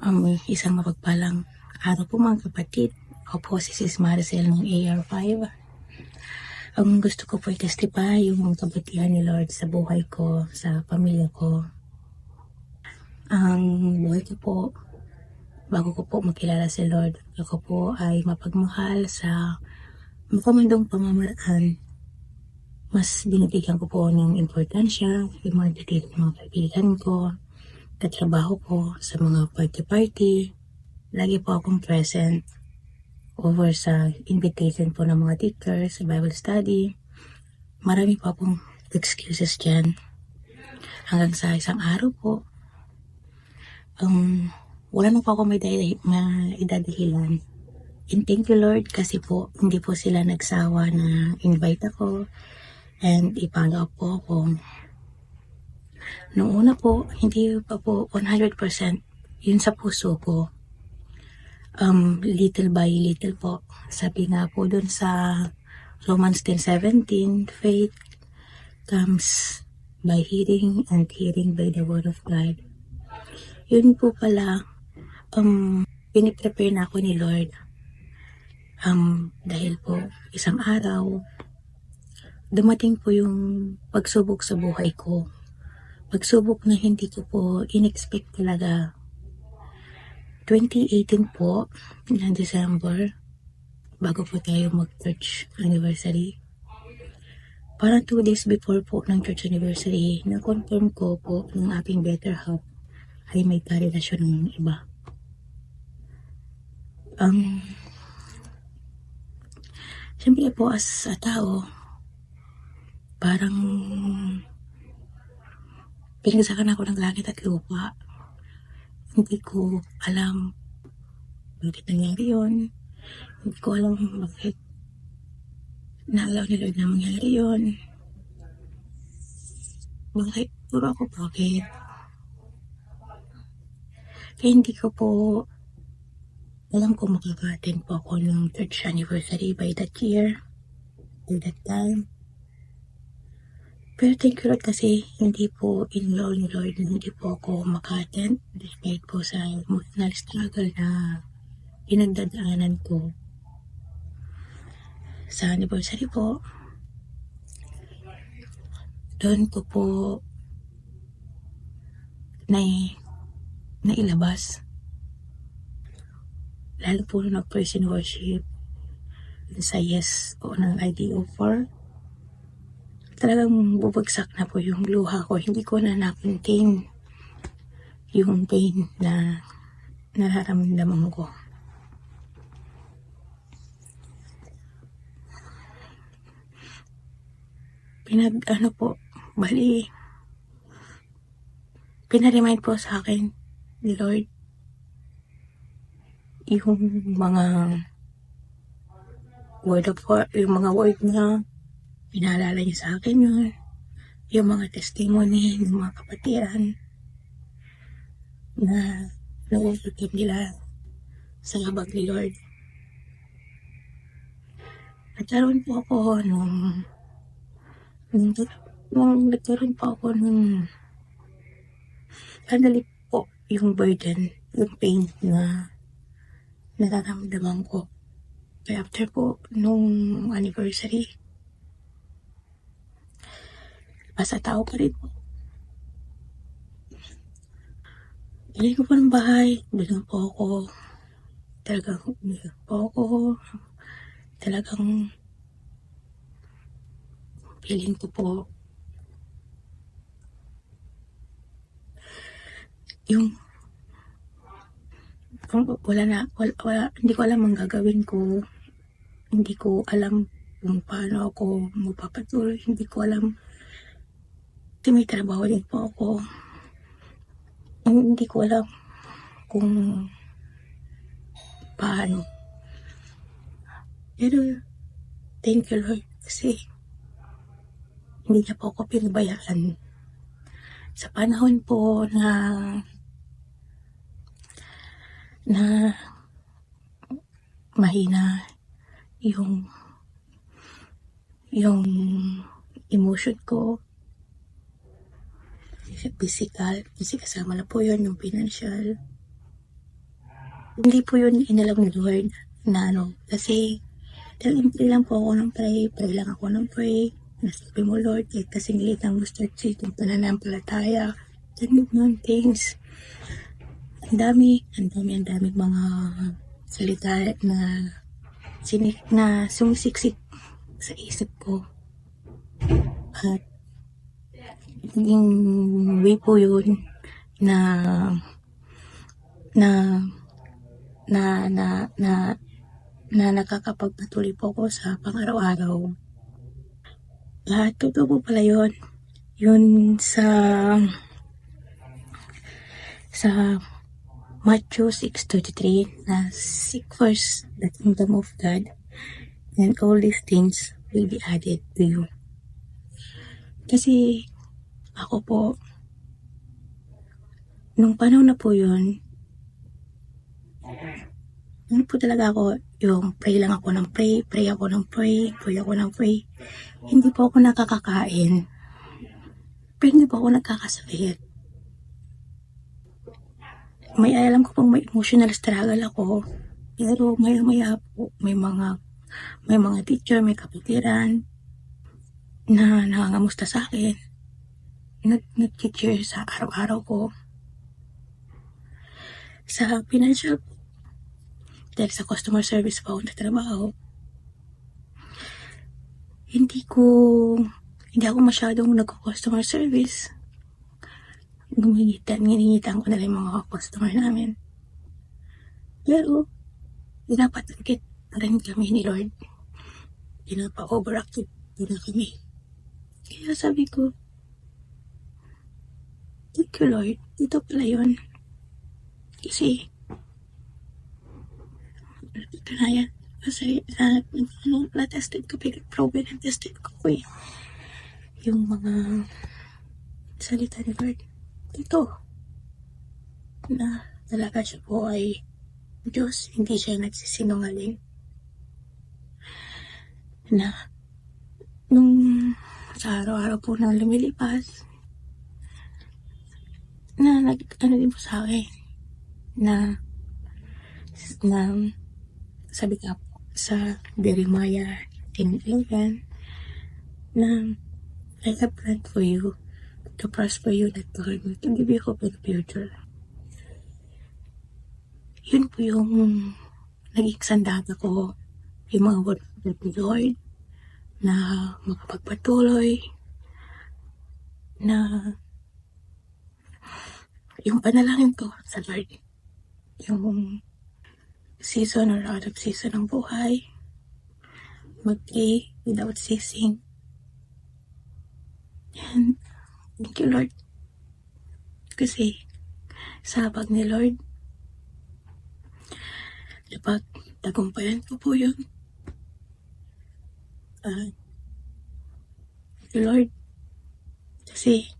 Isang mapagpalang araw po mga kapatid. Ako po si Sis Maricel ng AR5. Ang gusto ko po i-testify yung kabutihan ni Lord sa buhay ko, sa pamilya ko. Ang buhay ko po, bago ko po makilala si Lord, ako po ay mapagmahal sa makamandong pamamaraan. Mas binibigyan ko po ng importansya, yung mga detail ng mga kaibigan ko, katrabaho ko sa mga party-party. Lagi po akong present over sa invitation po ng mga teachers sa Bible study. Marami po akong excuses dyan. Hanggang sa isang araw po, wala na po ako may idadahilan. And thank you Lord kasi po hindi po sila nagsawa na invite ako and i-follow up po ako. Noong una po, hindi pa po 100% yun sa puso ko. Little by little po. Sabi nga po dun sa Romans 10:17, faith comes by hearing and hearing by the word of God. Yun po pala, piniprepare na ako ni Lord. Dahil po isang araw, dumating po yung pagsubok sa buhay ko. Pagsubok na hindi ko po in-expect talaga. 2018 po, ng December, bago po tayo mag-church anniversary. Parang 2 days before po ng church anniversary, na-confirm ko po ng aking better half ay may karelasyon ng iba. Siyempre po as a tao, parang pinagsakan ako ng langit at lupa. Hindi ko alam bakit nangyari yun. Hindi ko alam bakit naalaw ni Lord na mangyari yun. Bakit? Puro ako bakit? Kaya hindi ko po alam kung makaka-attend po ako ng church anniversary by that year, by that time. Pero thank you Lord kasi hindi po in-law ni Lord na hindi po ako maka-attend despite po sa emotional struggle na pinagdadaanan ko. Sa anniversary po, doon ko po nailabas. Lalo po na praise and worship sa yes po ng IDO4. Talagang bubagsak na po yung luha ko. Hindi ko na na-contain yung pain na nararamdaman ko. Pinaremind po sa akin ni Lord yung mga yung mga word na pinaalala niya sa akin yun, yung mga testimony ng mga kapatiran na nauulit nila sa habag ni Lord. Nagkaroon po ako nung nagkaroon po ako nung sandali po yung burden, yung pain na nararamdaman ko. Kaya after po nung anniversary, basta tao pa rin po. Bili ko po ng bahay, bilang po ako. Talagang feeling ko po yung hindi ko alam ang gagawin ko. Hindi ko alam kung paano ako magpapatuloy. Hindi ko alam. May trabaho din po ako. Hindi ko alam kung paano. Pero thank you Lord kasi hindi niya po ako pinabayaan. Sa panahon po na mahina yung emotion ko, physical kasama na po yun, yung financial. Hindi po yun inalam ni Lord na ano, kasi pray lang po ako ng pray lang ako ng pray. Nasabi mo Lord, kahit kasing liit ang mustard seed, yung pananampalataya, ganun things. Ang dami mga salita na sumisiksik sa isip ko. At naging way po yun na na na na na na nakakapagpatuloy po ako sa pang-araw-araw. At totoo po pala yun. Yun sa Matthew 6:33 na seek first the kingdom of God and all these things will be added to you. Kasi ako po, nung panahon na po yun, ano po talaga ako, yung pray lang ako ng pray ako ng pray. Hindi po ako nakakakain. Pero hindi po ako nagkakasakit. May alam ko pong may emotional struggle ako. Pero maya-maya po, may mga teacher, may kapatiran na nangangamusta sa akin. Nag-teacher sa araw-araw ko. Sa financial po, dahil sa customer service po ako nagtatrabaho, hindi ako masyadong nag-customer service. Giningitan ko na lang mga customer namin. Pero, pinapatakit na rin kami ni Lord. Pinapa-overactive na kami. Kaya sabi ko, thank you Lord, ito pala yun. Kasi, ito na yan. Kasi, na-tested ko, pinag-proven and tested ko yung mga salita ni Lord. Ito, na talaga siya po ay Diyos, hindi siya nagsisinungaling. Na, nung sa araw-araw po na lumilipas, na ano din po sa akin, na sabi ka po sa Jeremiah 10:11, na I have planned for you to prosper you, not to harm you, to give you hope and future. Yun po yung naging sandata ko, yung mga word of the Lord, na makapagpatuloy, na yung panalangin ko sa Lord, yung season or out of season ng buhay, mag-pray without ceasing. And thank you Lord. Kasi sa habag ni Lord, napagtagumpayan ko po yun. Thank you Lord. Kasi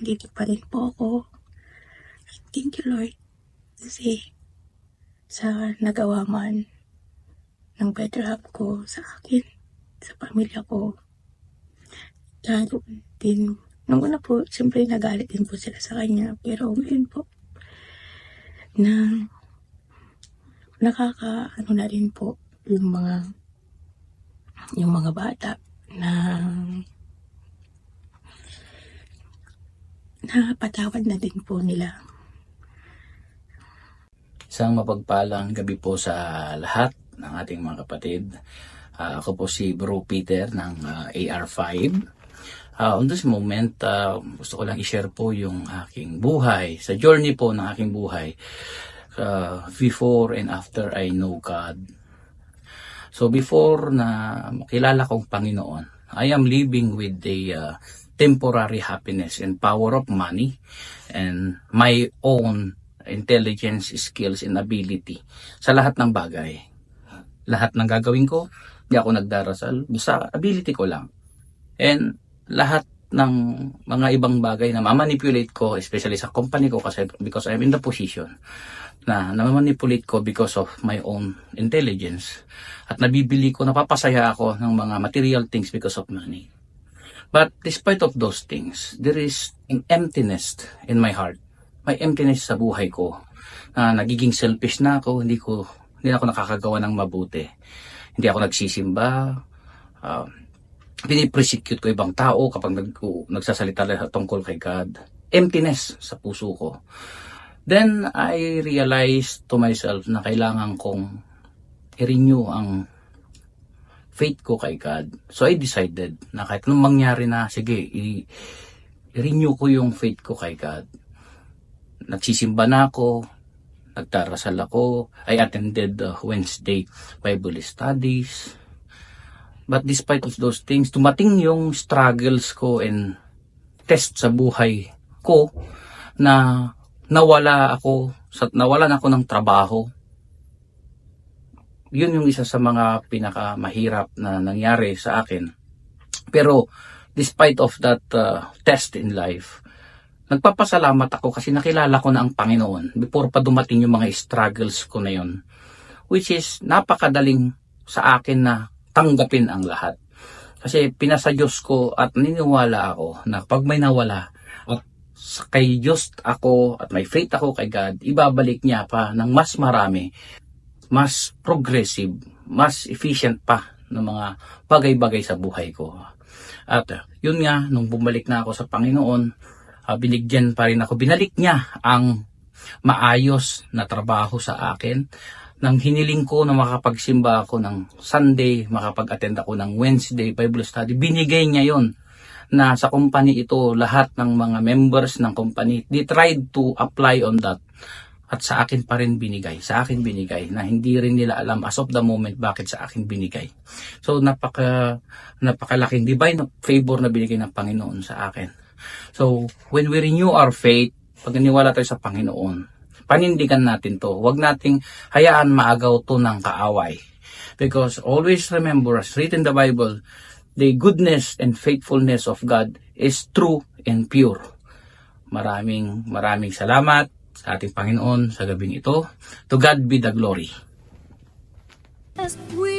dito pa rin po ako. Thank you Lord. Kasi sa nagawa man ng better half ko sa akin, sa pamilya ko. Lalo din, nung una po, siyempre nagalit din po sila sa kanya. Pero ngayon po, na nakakaano na rin po yung mga bata na napatawad na din po nila. Isang mapagpalang gabi po sa lahat ng ating mga kapatid. Ako po si Bro Peter ng AR5. On this moment, gusto ko lang i-share po yung aking buhay, sa journey po ng aking buhay, before and after I know God. So before na makilala kong Panginoon, I am living with a temporary happiness and power of money and my own intelligence, skills, and ability sa lahat ng bagay. Lahat ng gagawin ko, di ako nagdarasal, basta ability ko lang. And lahat ng mga ibang bagay na mamanipulate ko, especially sa company ko, kasi because I'm in the position na namanipulate ko because of my own intelligence. At nabibili ko, napapasaya ako ng mga material things because of money. But despite of those things, there is an emptiness in my heart. may emptiness sa buhay ko. Nagiging selfish na ako, hindi na ako nakakagawa ng mabuti. Hindi ako nagsisimba, pinipresecute ko ibang tao kapag nagsasalita tungkol kay God. Emptiness sa puso ko. Then, I realized to myself na kailangan kong i-renew ang faith ko kay God. So, I decided na kahit anong mangyari na, sige, i-renew ko yung faith ko kay God. Nagsisimba na ako, nagdarasal ako, I attended Wednesday Bible studies. But despite of those things, tumating yung struggles ko and test sa buhay ko na nawalan ako ng trabaho. Yun yung isa sa mga pinakamahirap na nangyari sa akin. Pero despite of that test in life, nagpapasalamat ako kasi nakilala ko na ang Panginoon before pa dumating yung mga struggles ko na yun. Which is napakadaling sa akin na tanggapin ang lahat. Kasi pinasa Diyos ko at naniniwala ako na pag may nawala at kay Diyos ako at may faith ako kay God, ibabalik niya pa ng mas marami, mas progressive, mas efficient pa ng mga bagay-bagay sa buhay ko. At yun nga, nung bumalik na ako sa Panginoon, binigyan pa rin ako, binalik niya ang maayos na trabaho sa akin. Nang hiniling ko na makapagsimba ako ng Sunday, makapag-attend ako ng Wednesday Bible study, binigay niya yon na sa company ito, lahat ng mga members ng company, they tried to apply on that. At sa akin pa rin binigay, na hindi rin nila alam as of the moment bakit sa akin binigay. So napakalaking divine favor na binigay ng Panginoon sa akin. So when we renew our faith, pag naniwala tayo sa Panginoon, panindigan natin to. Huwag nating hayaan maagaw to ng kaaway. Because always remember, as written in the Bible, the goodness and faithfulness of God is true and pure. Maraming salamat sa ating Panginoon sa gabing ito. To God be the glory. As we